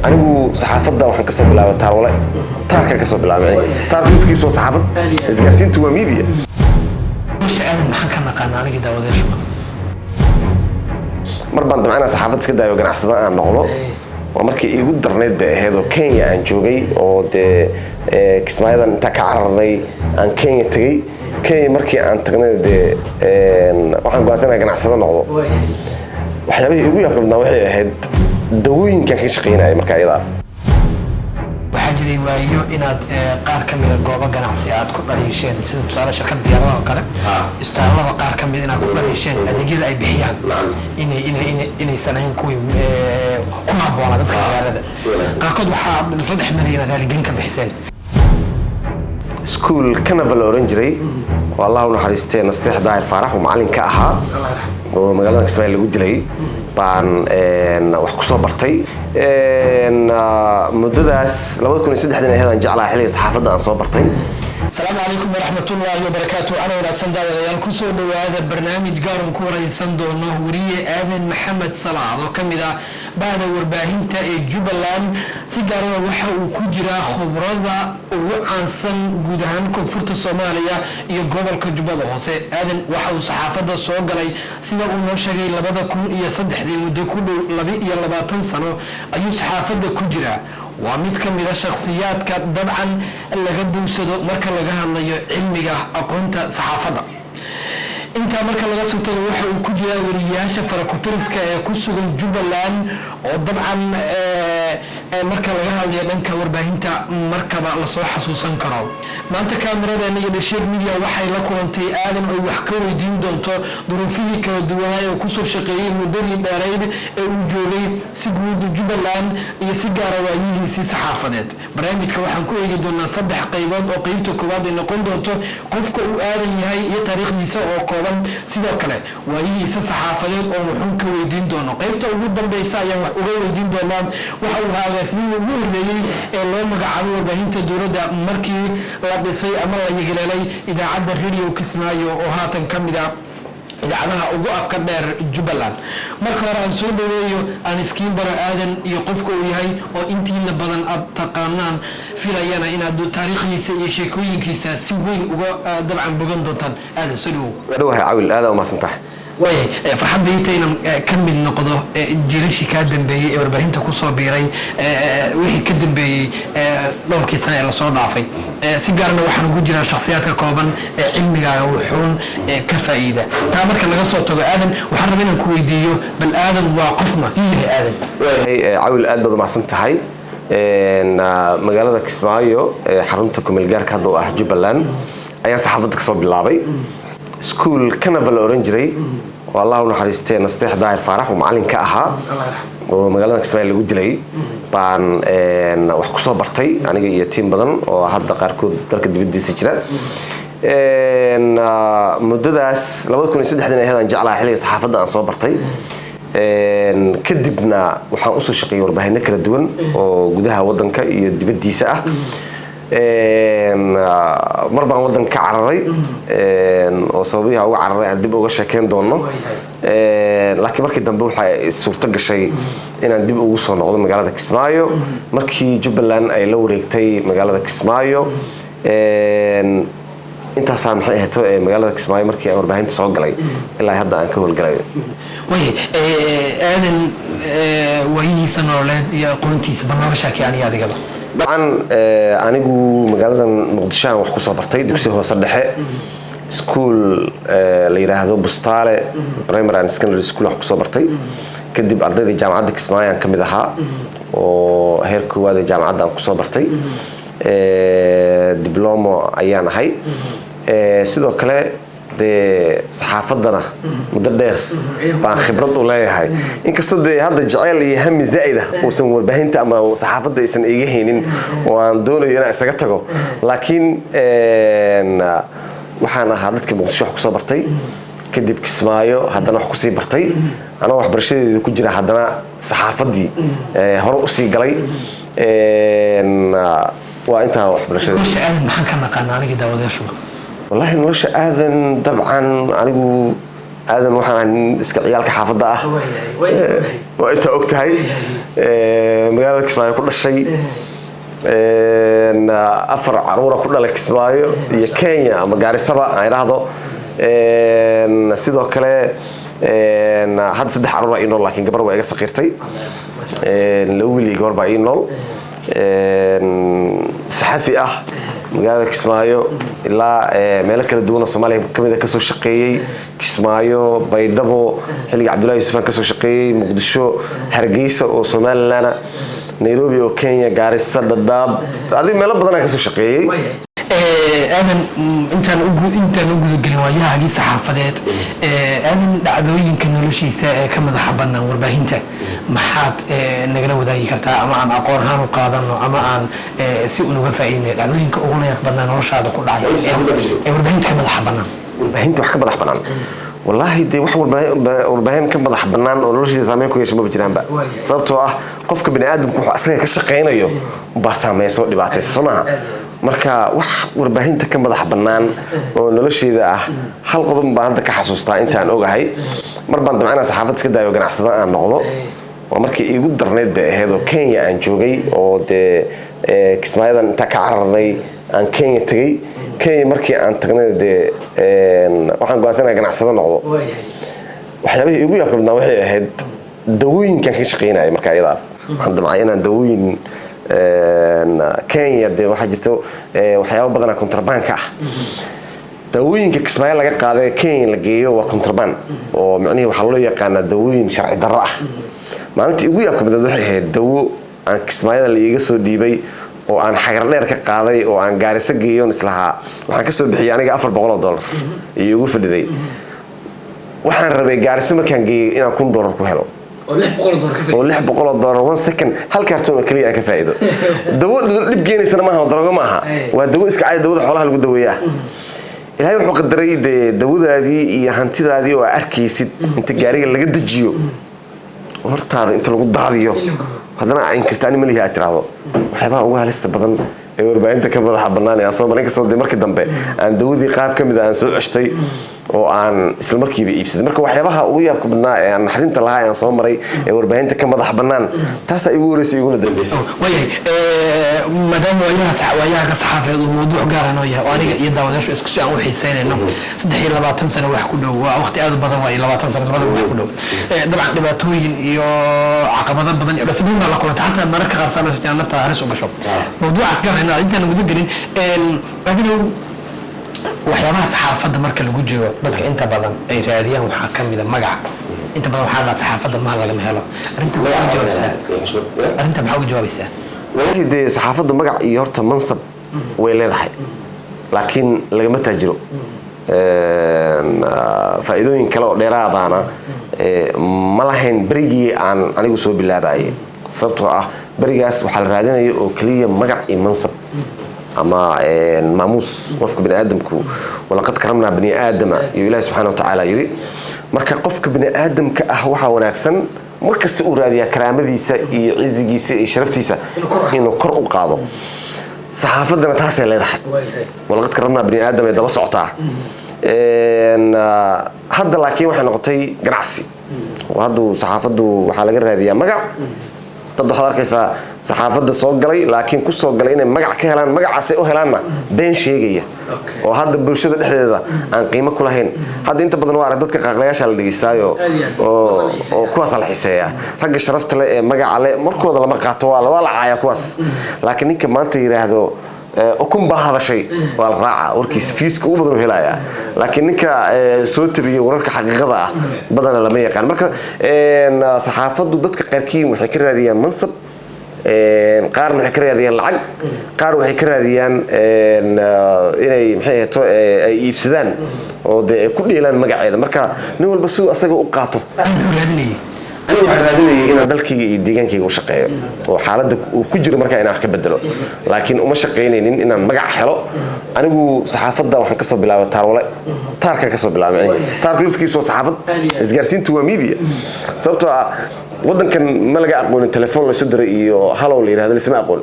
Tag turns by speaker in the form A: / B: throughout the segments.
A: anigu saxaafadda waxaan kasoo bilaabay taarwale taarka kasoo bilaabay taar runtiisu saxaafad isgaarsiintu waa media
B: maxaan ka naqaan aniga daawadeysha
A: mar baan damcana saxaafad iska daayo ganacsada aan noqdo waa markii igu darneed bay ahayd oo Kenya aan joogay oo de kismaayadan inta ka cararnay aan Kenya tagay Kenya markii aan tagnay de waxaan go'aansanay ganacsada noqdo waxyaabihii igu yaabnaa waxay ahayd dawooyinka ka shaqeynaya markaa iyada
B: waxaa jiray waayo inaad qaar ka mid ah goobo ganacsi aad ku dhaliisheen sida tusaale shirkad diyaaradaha oo kale istaarlada qaar ka mid inaad ku dhaliisheen adeegyada ay bixiyaan inay sanayn kuwii ku habboona dadka magaalada qaarkood waxaa isla dhex maray inaad raaligelin ka bixiseen
A: school Carnival oran jiray والله ونحرستي نستيح داير فرح ومعلن كأها ومقالنا كسبان اللي قد لي بان وحكسو برتي مدداس لو تكون يسد حدنا هذا نجعلها حلي صحافة عن صوبرتي.
B: السلام عليكم ورحمة الله وبركاته. أنا ولاد سندا ويان كسر هذا البرنامج قارن كورة يسندو نهورية آذن محمد صلاح وكم إذا بعد ورباهين تا جبلان سيجارة وحى وكجرا خبرة وعنصن جودهان كفرت الصومالية يقبل كجبلة هسه آذن وحى وصحافة الصوغ لي سيدا ونشري لبدا كل يصدح ذي مدة كل لبي يلا باتنصنو أي صحافة كجرا وميت كم إذا شخصيات طبعا اللي قد يوصلوا مركز لجها الله علمي أقنت صحافة أنت مركز لجها سوتر وحى وكجرا ورياشة فركوترسك كسر الجبلان وطبعا مركز لجها اللي بنك ورباهنتا مركبة لصوح حسوسا كراو ما أنت كاميرا ده نيجي بشير ميديا وحي لكم أنت آدم أو وحكوا يدين دونتو ظروفي كدوايا وكسر شقيين مدري بارين وجولي سجود الجبلان يسجارة وعيه سي صحافات برامج كواحد كوي جدنا صبح قيمات وقيمته كواد إن قند دونتو قفك وآدم هاي يتاريخ نساء وقوام سيدا كله وعيه سي صحافات أو محن كوي يدين دونا قيمته وجودا بيسايا وغير يدين دونا وحول هذا سنين مهر لي اللي مقعدوا بهين تدور ده مركي بسي أمر يجري إذا عد الريديو كسمايو وهاتن كمدا إذا عملها أوقف كبير جبلان مركز رأسون بويو أن سكين برا آدم يقفكوا وياي وإنتي لبضن أتقانان في رأينا إن دو تاريخ يشكوين كيسا سوين وطبعا بقن دوتان آدم سلو
A: روح عاول هذا وما سنتح
B: وي فرحان بيتينا كم من نقطة جيرشي كادم بي وربعين تكوصو بيري وحي كدم بي لو كيسان إلا صور ضعفي سيجارنا وحن وجودنا شخصيات الكوبان علمي وحون كفائدة تعمل كلا قصة تبع آدم وحربنا كويديو بالآدم وقفنا هي آدم
A: عاول آدم ما سنتحي مقالة كسمايو حرمتكم الجار كادو جبلان أيام صحافتك صوب اللعبي school Carnival oran jiray والله ونحرستي نستيح داير فرح ومعلن كأها ومقالنا كسبان اللي قد لي بان وحكسو برتي يعني يتيم بدن وهذا قاركود ترك بدي سجرة مدداس لو تكون يسد حدنا هذا نجعلها حلي صحافة عن صوبرتي كدبنا وحنقص شقي ورباهنا كلا دون وجودها وضنك يدي بدي ساعة مربع وضن كعرري وصوبيها أو عرري عندي بقى شكين دونه لكن مركي دنبو السلطة الشيء إن عندي بقى وصل نقول مقالة كسمايو مركي جبلان أي لو ريكتي مقالة كسمايو أنت سامح هتو مقالة كسمايو مركي أمر بهين تصعد علي إلا هذا أنك هو الجلاي
B: وي آدم وهي سنولد يا قنتي تبغى شاكي يعني هذا كذا
A: طبعا أنا جو مقالة مقدشان وحكو صبرتي دكسي هو صدحة سكول اللي يراهدو بستالة برايمر أند سكندري سكول وحكو صبرتي كدب أرضي جامعة كسمايا كم ذها وهيركو هذه جامعة وحكو صبرتي دبلومو أيام هاي سيدو كله de saxaafadana muddo dheer baan khibrad u leeyahay inkastoo de hadda jacayl iyo hami zaid ah oo san warbaahinta ama saxaafadda aysan iga heenin oo aan doonayo inaan isaga tago laakiin waxaan ahaa dadkii muqdisho ku soo bartay kadib kismaayo haddana wax ku sii bartay anoo waxbarashadeeda ku jira haddana saxaafaddii hore u sii galay waa intaa waxbarashada
B: maxaan ka naqaan aniga daawadeysha
A: والله نوش آذن طبعا أنا aadan waxaan iska ciyaalka xaafadda ah waa inta og tahay magaalada Kismaayo ku dhashay afar caruura ku dhalay Kismaayo iyo Kenya ama Garisaba ay raahdo sidoo kale hadda saddex caruur ay nool laakiin gabar waa iga saqiirtay la wiil gabar baa ay nool saxafi ah magaalada Kismaayo ilaa meel kala duwan Soomaaliya kamid ka soo shaqeeyay Kismaayo Baydhabo xilliga Cabdullaahi Yuusuf ka soo shaqeeyay Muqdisho Hargeysa oo Soomaaliland Nairobi oo Kenya Garissa Dadaab adii meel badan ka soo shaqeeyay
B: aadan intaan ugu galin waayahaagii saxaafadeed aadan dhacdooyinka noloshiisa ee ka madaxa bannaan warbaahinta maxaad nagala wadaagi kartaa ama aan aqoon ahaan u qaadano ama aan si unuga faa'iideyno dhacdooyinka ugu leeyahay bannaan noloshaada ku dhacay ee warbaahinta ka madaxa bannaan
A: warbaahinta wax ka madax bannaan والله دي wax warbaahin ka madax bannaan oo noloshiisa saameyn ku yeeshay ma jiraanba sababtoo ah qofka bini aadamku wuxuu asaga ka shaqeynayo ba saameeyso dhibaataysan Soomaha marka wax warbaahinta ka madax bannaan oo nolosheeda ah hal qodob baan hadda ka xasuustaa intaan ogahay mar baan damcana saxaafad iska daayo ganacsada aan noqdo oo markii igu darneed bay ahayd oo Kenya aan joogay oo de Kismaayadan inta ka cararnay aan Kenya tagay Kenya markii aan tagnay de waxaan go'aansanay ganacsada noqdo waxyaabihii igu yaabkabnaa waxay ahayd dawooyinka ka shaqeynay marka ayada waxaan damcay inaan dawooyin Kenya de waxa jirto waxyaabo badan oo contraband ah dawooyinka Kismaayo laga qaaday Kenya la geeyo waa contraband oo macnaheedu waxa loo yaqaan dawooyin sharci darro ah maalintii ugu yaabkabnaa waxay ahayd dawo aan Kismaayo la iga soo dhiibay oo aan xagar dheer ka qaaday oo aan Gaarisa geeyo islaha waxaan ka soo bixiyay aniga $400 iyo ugu fadhiday waxaan rabay Gaarisa markaan geeyo inaan $1,000 ku helo oo $600 1 second hal kartoon oo kaliya ka faa'iido dawo dib geenaysan ma aha daroogo ma aha waa dawo iska caadi dawada xoolaha lagu daweeyaa ilaahay wuxuu qadaray dawadaadii iyo hantidaadii oo arkaysid inta gaariga laga dajiyo hortaada inta lagu daadiyo haddana ay inkartaan ma lihi tiraado waxyaabaha ugu halista badan ee warbaahinta ka madaxa bannaan ee soo marin ka soo markii dambe aan dawadii qaab kamid ah aan soo ceshtay oo aan isla markiiba iibsaday marka waxyaabaha ugu yaabka badnaa ee aan naxdinta lahaa aan soo maray ee warbaahinta ka madaxa bannaan taas ay ugu horeysay iguna dambeysay
B: maadaama waayaha ka saxaafadeed uu mawduuc gaar ah yahay oo aniga iyo daawadayaashu isku soo aan u xiiseynayno 23 sano wax ku dhow waa waqti aad u badan waa 20 sano labada wax ku dhow dabcan dhibaatooyin iyo caqabado badan iyo dhibaato la kulanta hatta mararka qaar sanadka nafta halis u gasho mawduucaas gaar ah intaan guda gelin waxyaabaha saxaafadda marka lagu jiro dadka inta badan ay raadiyaan waxaa ka mid ah magac inta badan waxaa la saxaafadda ma laga helo arinta maxaa uga jawaabaysaa
A: والله دي صحافة مقع يهرت منصب ويلين حي لكن لما تجرو فإذا كلا ديرا ضانا ملاحين بريجي عن يقصوا بالله بعي صبتوا بريجاس وحال رادين يأكلية مقع منصب أما ماموس قفك بني آدمكو ولقد كرمنا بني آدم يقول سبحانه وتعالى يري مركا قفك بني آدم كأهوها وناكسن markas uu raadiyaa karaamadiisa iyo cizigiisa iyo sharaftiisa inuu kor u qaado saxaafadana taas ay leedahay walaqad karamna bani aadam ay daba socotaa hadda laakiin waxay noqotay ganacsi hadda saxaafadu waxa laga raadiyaa magac dad waxaad arkaysaa saxaafadda soo galay laakiin ku soo galay inay magac ka helaan magacaas ay u helaanna been sheegaya oo hadda bulshada dhexdeeda aan qiimo ku lahayn hadda inta badan waa arag dadka qaaqlayaasha la dhigistaayo oo kuwaas la xiiseeyaa ragga sharafta leh ee magaca leh markooda lama qaato waa la caaya kuwaas laakiin ninka maanta yiraahdo ukun baa hadashay waa la raaca warkiis fiiska u badan helaya laakiin ninka soo tabiyo wararka xaqiiqada ah badan lama yaqaan marka saxaafadu dadka qaarkiin waxay ka raadiyaan mansab qaar waxay ka raadiyaan lacag qaar waxay ka raadiyaan inay maxay ahato ay iibsadaan oo ku dheelaan magaceeda marka nin walba sidoo asaga u qaato أنا waxaan raadinayay inaan dalkayga iyo deegaankayga u shaqeeyo oo xaaladda uu ku jiro markaa inaan wax ka bedelo laakiin uma shaqeynaynin inaan magac helo anigu saxaafadda waxaan ka soo bilaabay taarka ka soo bilaabay taarka laftigiisu waa saxaafad isgaarsiintu waa media sababtoo ah waddankan ma laga aqoonin telefoon la soo diray iyo halow la yiraahdo lisma aqoon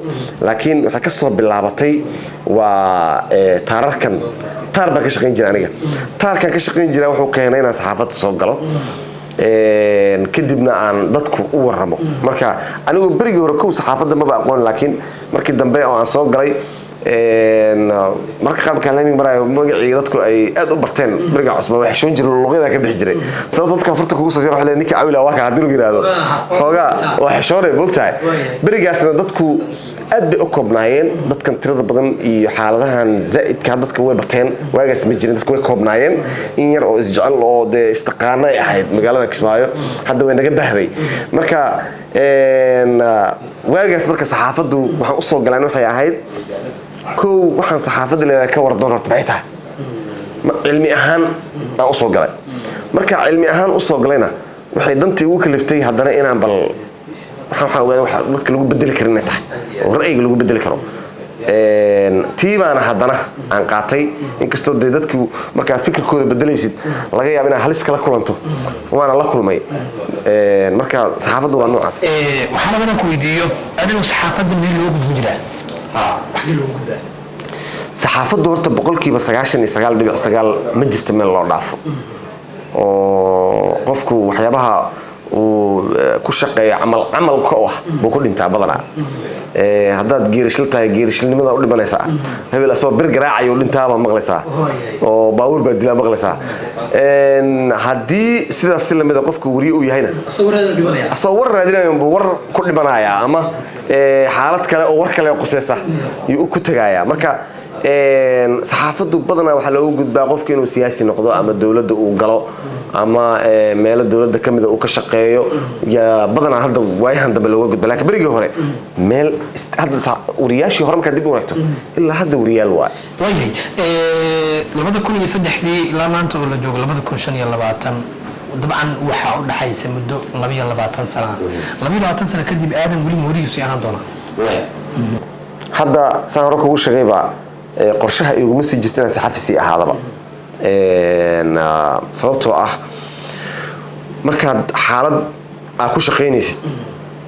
A: laakiin waxay ka soo bilaabatay waa taararkan taar baan ka shaqeyn jiray aniga taarkan ka shaqeyn jiray wuxuu keenay inaan saxaafadda soo galo kadibna aan dadku u waramo marka anigu berigii hore kow saxaafadda maba aqoon laakiin markii dambe oo aan soo galay marka qaabka laamig marayo magacii dadku ay aad u barteen beriga cusba wax shoon jiray luqada ka bixi jiray sababtoo dadka farta kugu soo fiican ninka awila waa ka hadii lagu yiraahdo xoogaa wax shoonay bogtahay berigaasna dadku aad bay u koobnaayeen dadkan tirada badan iyo xaaladahan zaidka dadka way bateen waagaas ma jirin dadku way koobnaayeen in yar oo isjecel oo istiqaana ay ahayd magaalada Kismaayo hadda way naga bahday marka waagaas marka saxaafaddu waxaan u soo galaan waxay ahayd kow waxaan saxaafadda leeyahay ka wardoon horta maxay tahay cilmi ahaan aan u soo galay marka cilmi ahaan u soo galayna waxay dantii ugu kaliftay haddana inaan bal waxaan ogaaday wax dadka lagu bedeli karin inay tahay oo ra'yiga lagu bedeli karo tiibaana haddana aan qaatay inkastoo dadku markaa fikirkooda bedelaysid laga yaabo inaad halis kala kulanto waana la kulmay marka saxaafaddu waa noocaas
B: waxaan rabaa ku weydiiyo adigu saxaafadda meel loo gudbin jiraa wax loo gudbaa
A: saxaafaddu horta boqolkiiba 99.9 ma jirto meel loo dhaafo oo qofku waxyaabaha ku shaqeeya camalka oo buu ku dhintaa badanaa haddaad geerishil tahay geerishilnimada u dhimanaysaa hebel asoo bir garaacayo dhintaaba maqlaysaa oo baawur baa dilaa maqlaysaa haddii sidaas si lamida qofka wariye uu yahayna asoo war raadinayo buu war ku dhimanayaa ama xaalad kale oo war kale qosaysa iyo ku tagayaa marka saxaafaddu badanaa waxaa loogu gudbaa qofka inuu siyaasi noqdo ama dawladda uu galo ama meelo dawladda ka mid ah uu ka shaqeeyo ya badanaa hadda waayahan dambe looga gudbaa laakiin berigii hore meel hadda wariyaashii hore markaa dib u wareegto ilaa hadda wariyaal waa
B: waayay 2003 ilaa maanta oo la joogo 2025 dabcan waxaa u dhaxaysa muddo 22 sano 22 sano kadib aadan weli moorihiisu ahaan doona
A: hadda saan hore kugu sheegayba qorshaha iguma sii jirtaan saxaafisi ahaadaba sababtoo ah markaad xaalad aad ku shaqeynaysid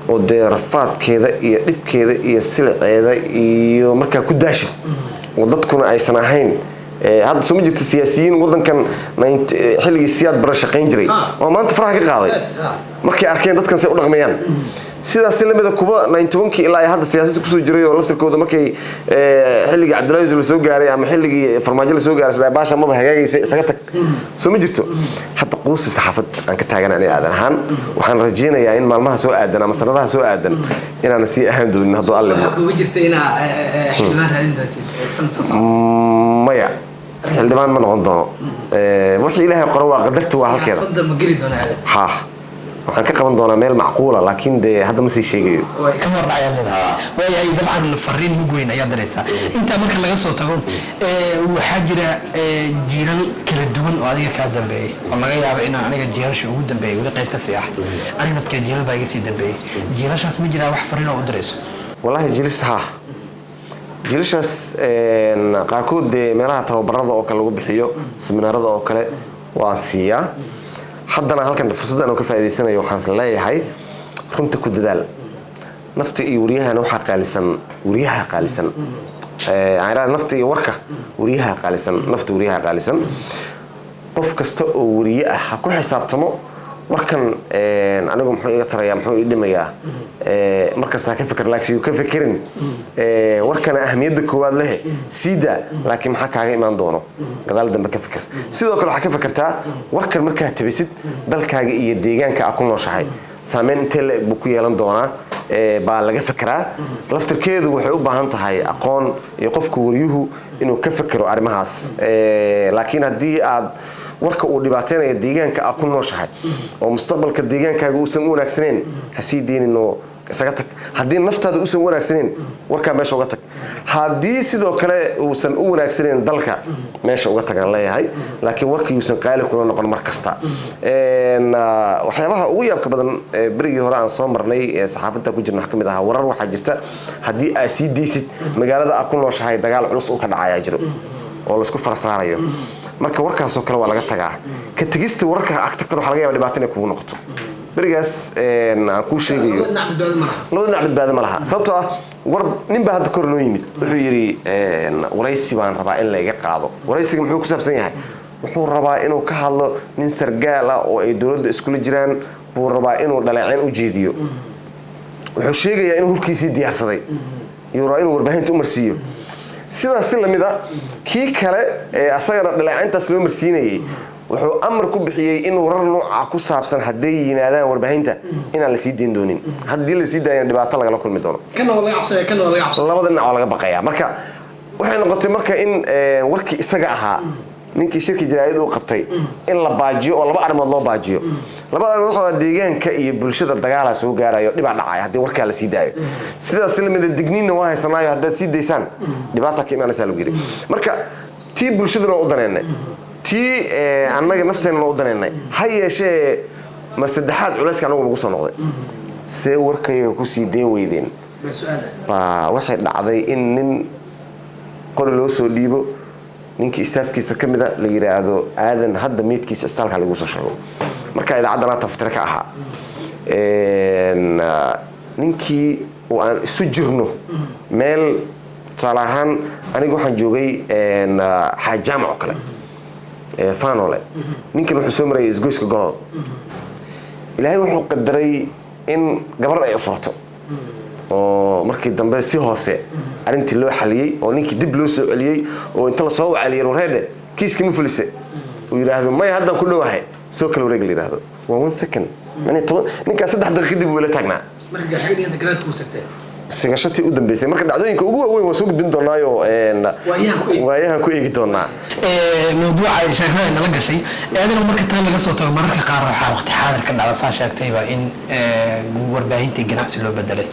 A: oo dee rafaadkeeda iyo dhibkeeda iyo siliceeda iyo markaa ku daashid oo dadkuna aysan ahayn hadda soo ma jirto siyaasiyiin waddankan xilligii siyaad bara shaqeyn jiray oo maanta faraha ka qaaday markay arkeen dadkan say u dhaqmayaan sidaas lamida kuba 91 ilaa hadda siyaasadda ku soo jiray oo laftirkooda markay xilligii Cabdullaahi la soo gaaray ama xilligii Farmaajo la soo gaaray baasha ma hagaagaysa isaga tag soo ma jirto hadda qoys saxaafad aan ka taaganay aadan ahaan waxaan rajeynayaa in maalmaha soo aadan ama sanadaha soo aadan inaan sii ahaan doonin haddii alle
B: ma jirto ina xilmaan raadin doonto
A: maya xildhibaan ma noqon doono wixii ilaahay qoro waa qadarta waa halkeeda
B: hadda ma geli doona
A: ha waxaan ka qaban doonaa meel macquula laakiin de hadda ma sii sheegayo
B: way ka warayaan way ay dabcan fariin mug weyn ayaa dareysaa inta marka laga soo tago waxa jira jiilal kala duwan oo adiga ka dambeeyay oo laga yaabo in aniga jiilasha ugu dambeeyay wali qayb ka sii ah aniga nafta jiilal baa iga sii dambeeyay jiilashaas ma jira wax fariin oo u dareyso
A: wallahi jiilashaas qaarkood meelaha tababarada oo kale lagu bixiyo seminaarada oo kale waa siiyaa haddana halkan fursaddan oo ka faa'iideysanayo waxaan leeyahay runta ku dadaal nafta iyo wariyahana waxa qaalisan nafta iyo warka wariyaha qaalisan nafta wariyaha qaalisan qof kasta oo wariye ah ha ku xisaabtamo warkan anigu muxuu iga tarayaa muxuu ii dhimayaa markasta ka fikir laakiin ka fikirin warkana ahmiyadda koowaad leh sida laakiin maxaa kaaga imaan doono gadaal dambe ka fikir sidoo kale waxa ka fikirtaa warkan markaa tabisid dalkaaga iyo deegaanka aad ku nooshahay saameyn intee la eg buu ku yeelan doonaa baa laga fikiraa laftirkeedu waxay u baahan tahay aqoon iyo qofka wariyuhu inuu ka fikiro arrimahaas laakiin haddii aad warka uu dhibaateynayo deegaanka aad ku nooshahay oo mustaqbalka deegaankaaga uusan u wanaagsaneyn ha sii deynin oo isaga tag haddii naftaada uusan wanaagsaneyn warkaa meesha uga tag haddii sidoo kale uusan u wanaagsaneyn dalka meesha uga tagaan leeyahay laakiin warkii uusan qaali kula noqon mar kasta waxyaabaha ugu yaabka badan berigii hore aan soo marnay saxaafadda ku jirna wax ka mid ahaa warar waxaa jirta haddii aad sii daysid magaalada aad ku nooshahay dagaal culus uu ka dhacayaa jiro oo laisku farasaarayo marka warkaasoo kale waa laga tagaa ka tegista wararka agtagtan waxaa laga yaaba dhibaato inay kugu noqoto berigaas aan kuu sheegayo labada dhinac badbaado ma laha sababtoo ah war nin baa hadda kor noo yimid wuxuu yidhi waraysi baan rabaa in layga qaado waraysiga muxuu ku saabsan yahay wuxuu rabaa inuu ka hadlo nin sargaal ah oo ay dowladda iskula jiraan buu rabaa inuu dhaleeceen u jeediyo wuxuu sheegayaa inuu hubkiisii diyaarsaday yuu rabaa inuu warbaahinta u marsiiyo sidaas si lamid ah kii kale ee asagana dhaleecayntaas loo marsiinayay wuxuu amar ku bixiyey in warar nooca ku saabsan hadday yimaadaan warbaahinta inaan la sii dayn doonin haddii la sii daayana dhibaato lagala kulmi doono labada dhinac waa laga baqayaa marka waxay noqotay marka in warkii isaga ahaa ninkii shirki jaraa'id uu qabtay in la baajiyo oo laba arrimood loo baajiyo labada arrimood waxaa deegaanka iyo bulshada dagaala soo gaarayo dhibaa dhacaya haddii warkaa la sii daayo sidaas lamida digniinna waa haysanaayo haddaad sii daysaan dhibaata ka imaanaysaa lagu yidhi marka tii bulshaduna u daneennay tii annaga nafteenna u daneennay ha yeeshee mar saddexaad culayska anagu nagu soo noqday see warkayga ku sii dayn weydeen baa waxay dhacday in nin qori loo soo dhiibo ninkii istaafkiisa ka mida la yiraahdo aadan hadda meedkiisa istaalka lagu soo sheego marka idaacadana taftire ka ahaa ninkii oo aan isu jirno meel tusaale ahaan aniga waxaan joogay xaajaamac oo kale faanole ninkan wuxuu soo marayay isgoyska golol ilaahay wuxuu qadaray in gabar ay furato oo markii dambe si hoose arintii loo xaliyay oo ninkii dib loo soo celiyay oo inta la soo wacaliyay wareede kiiska ma fulise uu yiraahdo may hadda ku dhawahay soo kala wareeg yiraahdo waa 1 second ninka 3 daqiiqo dib wala taagnaa
B: marka xigeen inta garaad ku sagtay
A: sigashatii u dambeysay marka dhacdooyinka ugu waaweyn waa soo gudbin doonaayo waayahan ku eegi doonaa
B: mawduuca ay sheekada nala gashay aadana marka tan laga soo tago mararka qaar waxa waqti xaadir ka dhacda saa sheegtayba in warbaahinta ganacsi loo bedelay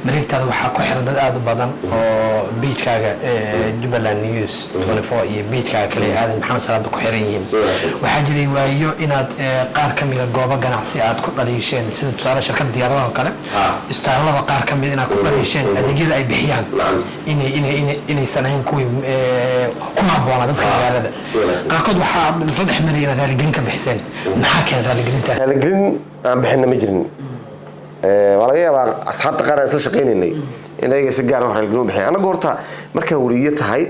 B: mareegtada waxa ku xiran dad aad u badan oo page-kaaga Jubaland News 24 iyo page-kaaga kale aadan maxamed salaad ku xiran yihiin waxa jiray waayo inaad qaar kamid ah goobo ganacsi aad ku dhaliisheen sida tusaale shirkad diyaaradaha kale istaalada qaar kamid ah ku adeegyada ay bixiyaan inay sanayn kuwii ku habboona dadka magaalada qaarkood waxaa isla dhex marayeen raaligelin ka bixiseen maxaa keen raaligelinta
A: raaligelin aan bixinna ma jirin waa laga yaabaa asxaabta qaar aan isla shaqaynaynay in ayaga si gaar ah raaligelin u bixiyaan anagu horta markaa wariye tahay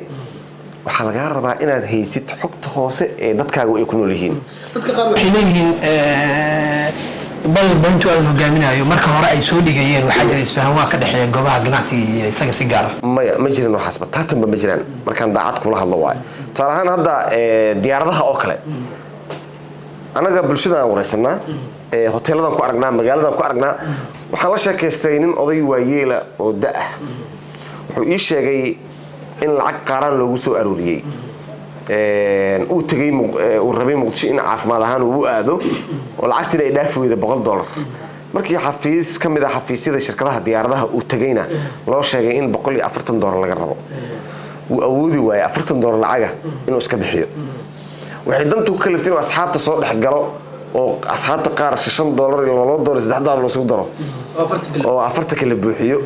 A: waxaa lagaa rabaa inaad haysid xogta hoose ee dadkaagu ay ku nool yihiin
B: dadka qaar waxay leeyihiin bantu aan hogaaminayo marka hore ay soo dhigayeen waxa jiray isfahan waa ka dhaxeeya goobaha ganacsiga iyo isaga si gaar ah
A: ma jirin waxaas bataatanba ma jiraan markaan daacad kula hadlo waayo tusaale ahaan hadda diyaaradaha oo kale anaga bulshada aan wareysanaa hoteeladan ku aragnaa magaaladan ku aragnaa waxaan la sheekaystay nin oday waayeela oo da ah wuxuu ii sheegay in lacag qaaraan loogu soo arooriyey uu tagay uu rabay Muqdisho in caafimaad ahaan uu aado oo lacagtina ay dhaaf weyda $100 markii xafiis kamid ah xafiisyada shirkadaha diyaaradaha uu tagayna loo sheegay in $140 laga rabo uu awoodi waayay $40 lacaga inuu iska bixiyo waxay dantu ku kaliftay inuu asxaabta soo dhex galo oo asxaabta qaar $6 iyo $3 loo soo daro oo 40 kala buuxiyo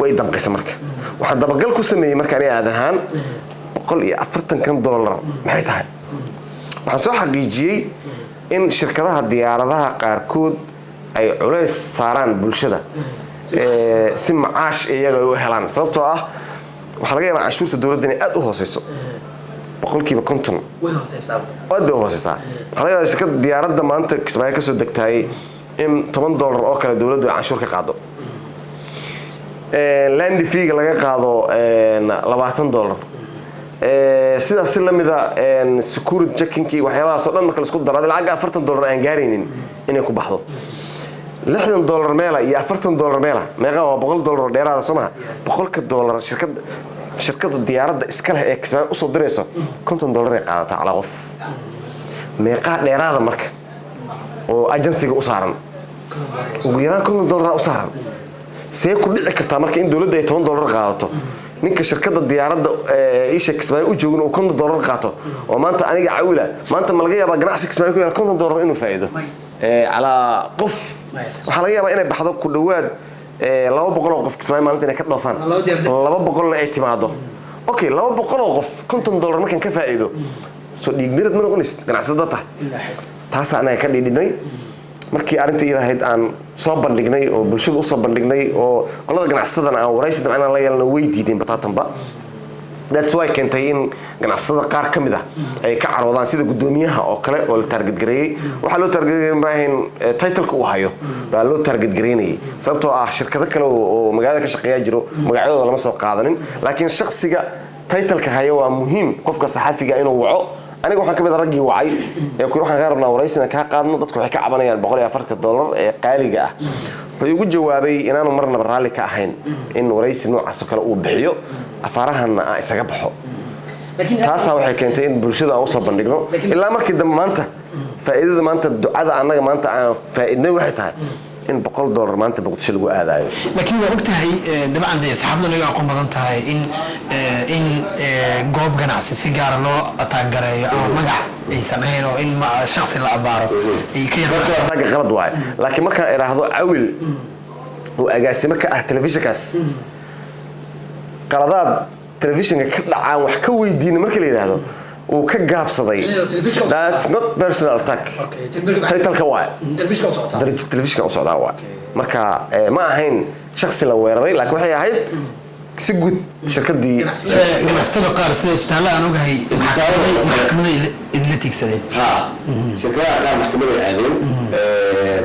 A: way danqaysa marka waxa dabagal ku sameeyay marka ay aadahan $140 maxay tahay waxaan soo xaqiijiyay in shirkadaha diyaaradaha qaarkood ay culays saaraan bulshada si macaash iyaga u helaan sababtoo ah waxa laga yaabaa cashuurta dawladda inay aad u hooseyso 50% way hooseysaa aad bay hooseysaa waxa laga yaabaa shirkad diyaaradda maanta Kismaayo ka soo degtay in $10 oo kale dawladdu cashuur ka qaado land fee laga qaado $20 sidaas si lamida security checking waxyaabahaas oo dhan marka la isku daro lacag $40 aan gaaraynin inay ku baxdo $60 meela iyo $40 meela meeqa waa $100 dheeraad Soomaa $100 shirkadda diyaaradda iska leh ee Kismaayo u soo dirayso $50 ay qaadataa ala qof meeqa dheeraada marka oo agency-ga u saaran ugu yaraan $50 u saaran see ku dhici kartaa marka in dawladda ay $10 qaadato ninka shirkadda diyaaradda isha Kismaayo u joogin oo $50 qaato oo maanta aniga cawila maanta ma laga yaabaa ganacsi Kismaayo ku yaal $50 inuu faa'iido على قف وحلا يابا إنه بحضر كل واد لو بقولوا قف كسماي مالتي إنه كده فان لو بقولنا اعتماده أوكي لو بقولوا قف كنتم $1 ما كان كفائده سو يقدر منو قنيس كان عسدته تحس أنا كان يديني markii arintii ilahayd aan soo bandhignay oo bulshada u soo bandhignay oo qolada ganacsatada aan waraysiga aan la yeelno weydiideen bataatanba that's why keentay in ganacsatada qaar ka mid ah ay ka carwadaan sida gudoomiyaha oo kale oo la target gareeyay waxa loo target gareeyay baahin title-ka uu hayo baa loo target gareeyay sababtoo ah shirkado kale oo magaalada ka shaqeeya jiro magacyadooda lama soo qaadanin laakiin shakhsiga title-ka hayo waa muhiim qofka saxafiga inuu waco aniga waxaan ka mid ragii wacay ee ku waxaan ka rabnaa waraysina ka qaadno dadku waxay ka cabanayaan $140 ee qaaliga ah wuxuu ugu jawaabay inaanu marnaba raali ka ahayn in waraysi noocaas kale uu bixiyo afaarahana isaga baxo taasa waxay keentay in bulshada u soo bandhigno ilaa markii dambe maanta faa'iidada maanta ducada anaga maanta aan faa'iidnay waxay tahay in $100 maanta Muqdisho lagu aadayo
B: laakiin waa ogtahay dabcan saxaafadda laga aqoon badan tahay in goob ganacsi si gaar loo ataagareeyo ama magac ay sameeyeen oo in shakhsi la abaaro ay ka
A: yaraato qalad waay laakiin marka ay raahdo awil oo agaasimo ka ah telefishinkaas qaladaad telefishinka ka dhacaan wax ka weydiin markii la yiraahdo uu ka gaabsaday that's not personal attack title-ka waa telefishinka u socdaa waa marka ma ahayn shakhsi la weeraray laakiin waxay ahayd si guud shirkadii
B: ganacsatada qaar sida isbitaalada aan ogahay maxkamadda idin tigsadeen
A: shirkadaha qaar maxkamadda aadeen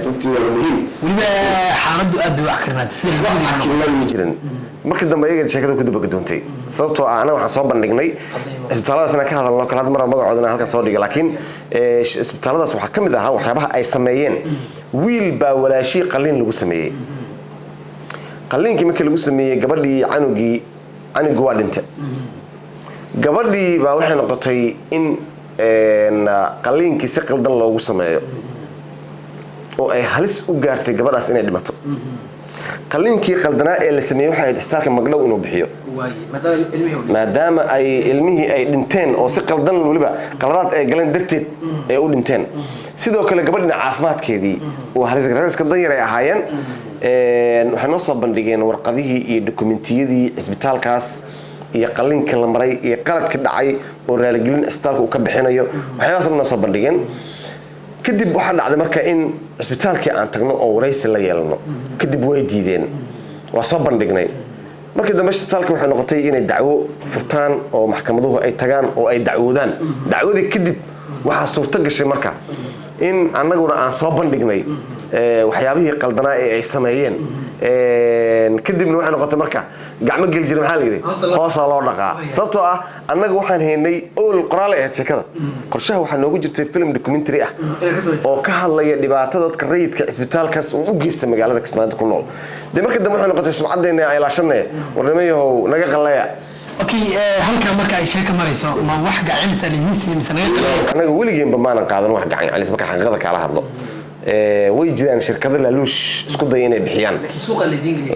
A: runtii waa muhiim
B: waliba xaaladdu aad bay wax karnaatay sida
A: lagu jirin markii dambe ayaga sheekada ku daba doontay sababtoo ah anaga waxaan soo bandhignay isbitaaladaasna ka hadalno kala mar magacoodana halka soo dhigay laakiin isbitaaladaas waxa kamid ah waxyaabaha ay sameeyeen wiil baa walaashii qalliin lagu sameeyay qalliinkii markii lagu sameeyay gabadhii canugu waa dhintay gabadhii baa waxay noqotay in qalliinkii si qaldan loogu sameeyo oo ay halis u gaartay gabadhaas inay dhimato qalliinkii qaldanaa ee la sameeyay waxa ay istaalka magdhow inuu bixiyo maadaama ay ilmihii ay dhinteen oo si qaldan waliba qaladaad ay galeen darteed ay u dhinteen sidoo kale gabadhina caafimaadkeedii oo halis garaaska dan yar ay ahaayeen waxay noo soo bandhigeen warqadihii iyo dokumentiyadii isbitaalkaas iyo qalliinka la maray iyo qaladka dhacay oo raaligelin isbitaalka uu ka bixinayo waxyaalahaas noo soo bandhigeen kadib waxa dhacday marka in isbitaalkii aan tagno oo waraysi la yeelno kadib way diideen waa soo bandhignay markii dambe isbitaalka waxay noqotay inay dacwo furtaan oo maxkamaduhu ay tagaan oo ay dacwoodaan dacwadii kadib waxaa suurto gashay marka in annaguna aan soo bandhignay waxyaabihii qaldanaa ee ay sameeyeen kadibna waxay noqotay marka gacmo geli jiray maxaa la yidhi hoosaa loo dhaqaa sababtoo ah annaga waxaan haynay ool qoraal ahayd sheekada qorshaha waxaa noogu jirtay film documentary ah oo ka hadlaya dhibaatada dadka rayidka isbitaalkaas uu u geystay magaalada Kismaayo ku nool dee markii dambe waxay noqotay sumcadeena ay laashanay warnimayahow naga qalaya
B: okay halka marka ay sheeka marayso ma wax gacan saliimiin naga qalaya
A: anaga weligeenba maanan qaadan wax gacan calis marka xaqiiqada kala hadlo way jiraan shirkado laaluush isku day inay bixiyaan
B: suuqa la diingaliyo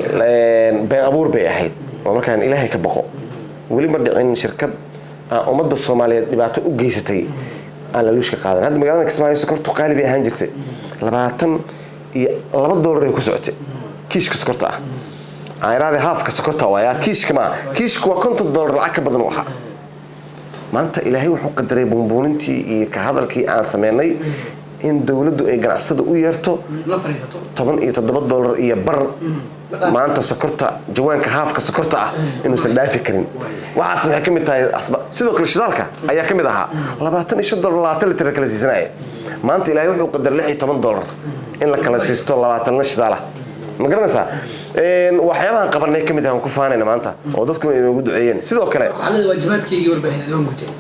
A: been abuur bay ahayd oo markaan ilaahay ka baqo wali ma dhicin shirkad ummadda Soomaaliyeed dhibaato u geysatay aan laaluush ka qaadan hadda magaalada Kismaayo sokortu qaali bay ahaan jirtay $22 ay ku socotay kiishka sokorta ah ayraade halfka sokorta waa kiishka ma kiishka waa $50 lacag ka badan waxa maanta ilaahay wuxuu qadaray buunbuunintii iyo ka hadalkii aan sameynay in dawladdu ay ganacsada u yeerto $17 iyo bar maanta sokorta jawaanka haafka sokorta ah inuusan dhaafi karin waxaas waxay ka mid tahay sidoo kale shidaalka ayaa ka mid ahaa $25 litir kala siisanaya maanta ilaahay wuxuu qadaray $16 in la kala siisto 20 shidaala ma garanaysaa waxyaabahan qabanay ka mid ah ku faanayna maanta oo dadku inay ugu duceeyeen sidoo kale
B: xaalada waajibaadkayga warbaahineed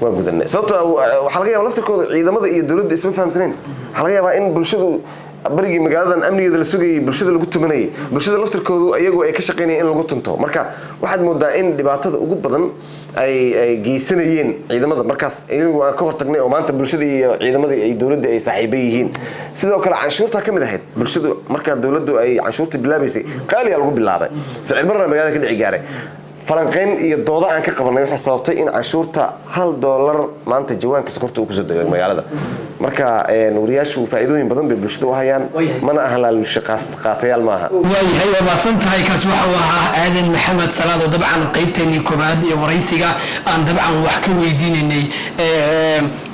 A: waan gudanay sababtoo waxa laga yaabaa laftirkooda ciidamada iyo dawladda isma fahamsaneen waxa laga yaabaa in bulshadu بريجي مقالة أمنية السوقي برشة اللي قلت مني برشة اللي أفتر كودو أيجو أي كشقيني إن اللي قلت أنتو مركا واحد مدعين اللي بعتذ وجود بدن أي جيسنيين إذا ما مركز أيجو كفر تقنية وما أنت برشة إذا ما أي دولة أي صاحبيين سيدا وكلا عن شرطة كم ده هاد برشة مركز دولة أي عن شرطة بلابسي قال يا لقوا باللعبة سعر مرة مقالة كده عجارة فلانقين يدوضع عن كقبلنا يحصلتي إن عشورته $1 ما أنت جوان كسكرت وكزد المجال marka wariyaashu faa'iidooyin badan bay bulshada u hayaan mana ahlal shaqaaqaatayaal maaha
B: way waa santahay kaas waxa uu ahaa aadan maxamed salaad oo dabcan qaybteeni koobaad ee waraysiga aan dabcan wax ka weydiinay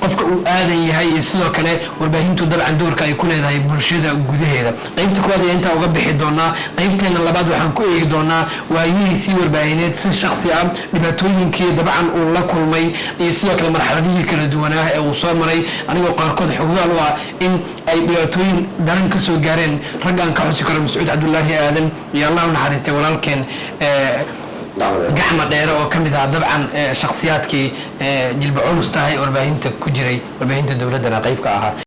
B: qofka uu aadan yahay sidoo kale warbaahintu dabcan doorka ay ku leedahay bulshada gudaheeda qaybta koobaad ee inta uga bixi doona qaybteena labaad waxaan ku eegi doonaa waayihiisi warbaahineed si shakhsi ah dhibaatooyinkii dabcan uu la kulmay iyo sidoo kale marxaladihii kala duwanaa ee uu soo maray anigoo qaarkood xogaal waa in ay dhibaatooyin daran ka soo gaareen raggan ka xusi karo Mas'uud Cabdullaahi Aadan iyo Allah naxariistay walaalkeen gacma dheer oo kamid ah dabcan shakhsiyaadkii jilba culus tahay warbaahinta ku jiray warbaahinta dawladda qayb ka ahaa